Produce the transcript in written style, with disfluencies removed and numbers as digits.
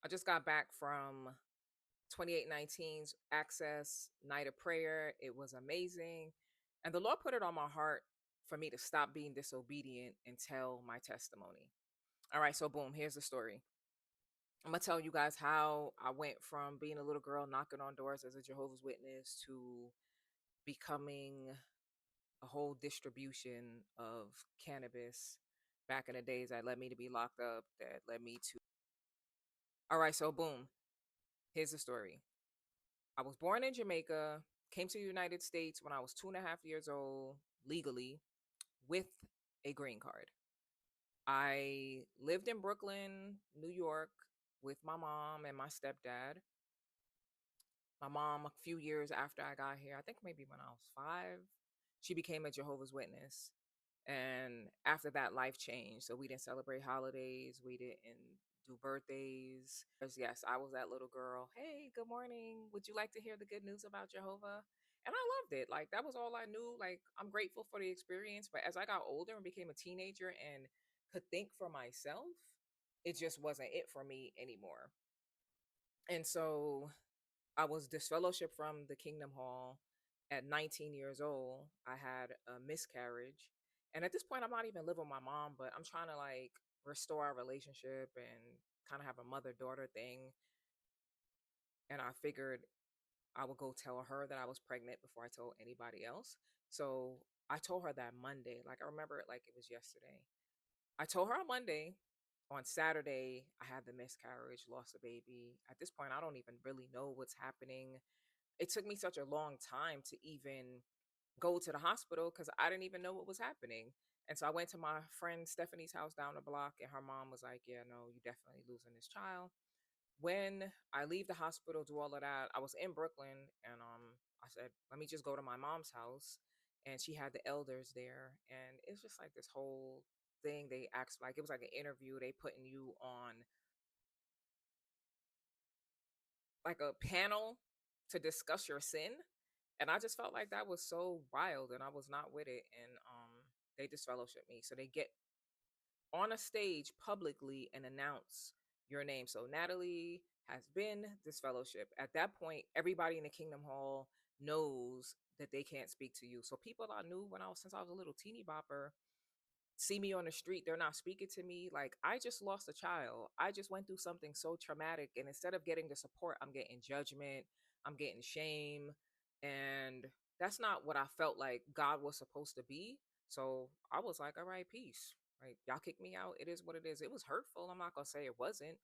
I just got back from 2819's Access Night of Prayer. It was amazing. And the Lord put it on my heart for me to stop being disobedient and tell my testimony. All right, so boom, here's the story. I'm going to tell you guys how I went from being a little girl knocking on doors as a Jehovah's Witness to becoming a whole distribution of cannabis back in the days that led me to be locked up, that led me to. All right, so boom, here's the story. I was born in Jamaica, came to the United States when I was 2.5 years old, legally, with a green card. I lived in Brooklyn, New York, with my mom and my stepdad. My mom, a few years after I got here, I think maybe when I was 5, she became a Jehovah's Witness. And after that, life changed. So we didn't celebrate holidays, we didn't do birthdays. Yes, I was that little girl. Hey, good morning. Would you like to hear the good news about Jehovah? And I loved it. Like, that was all I knew. Like, I'm grateful for the experience. But as I got older and became a teenager and could think for myself, it just wasn't it for me anymore. And so I was disfellowshipped from the Kingdom Hall at 19 years old. I had a miscarriage. And at this point, I'm not even living with my mom, but I'm trying to like restore our relationship and kind of have a mother daughter thing. And I figured I would go tell her that I was pregnant before I told anybody else. So I told her that Monday. Like, I remember it like it was yesterday. I told her on Monday. On Saturday, I had the miscarriage, lost a baby. At this point, I don't even really know what's happening. It took me such a long time to even go to the hospital because I didn't even know what was happening. And so I went to my friend Stephanie's house down the block, and her mom was like, "Yeah, no, you definitely losing this child." When I leave the hospital, do all of that, I was in Brooklyn, and I said, "Let me just go to my mom's house," and she had the elders there, and it's just like this whole thing. They asked, like, it was like an interview. They putting you on like a panel to discuss your sin. And I just felt like that was so wild and I was not with it. And they disfellowshipped me. So they get on a stage publicly and announce your name. So Natalie has been disfellowshipped. At that point, everybody in the Kingdom Hall knows that they can't speak to you. So people I knew when I was since I was a little teeny bopper see me on the street, they're not speaking to me. Like, I just lost a child. I just went through something so traumatic. And instead of getting the support, I'm getting judgment, I'm getting shame. And that's not what I felt like God was supposed to be. So I was like, all right, peace. Like, y'all kicked me out. It is what it is. It was hurtful. I'm not going to say it wasn't.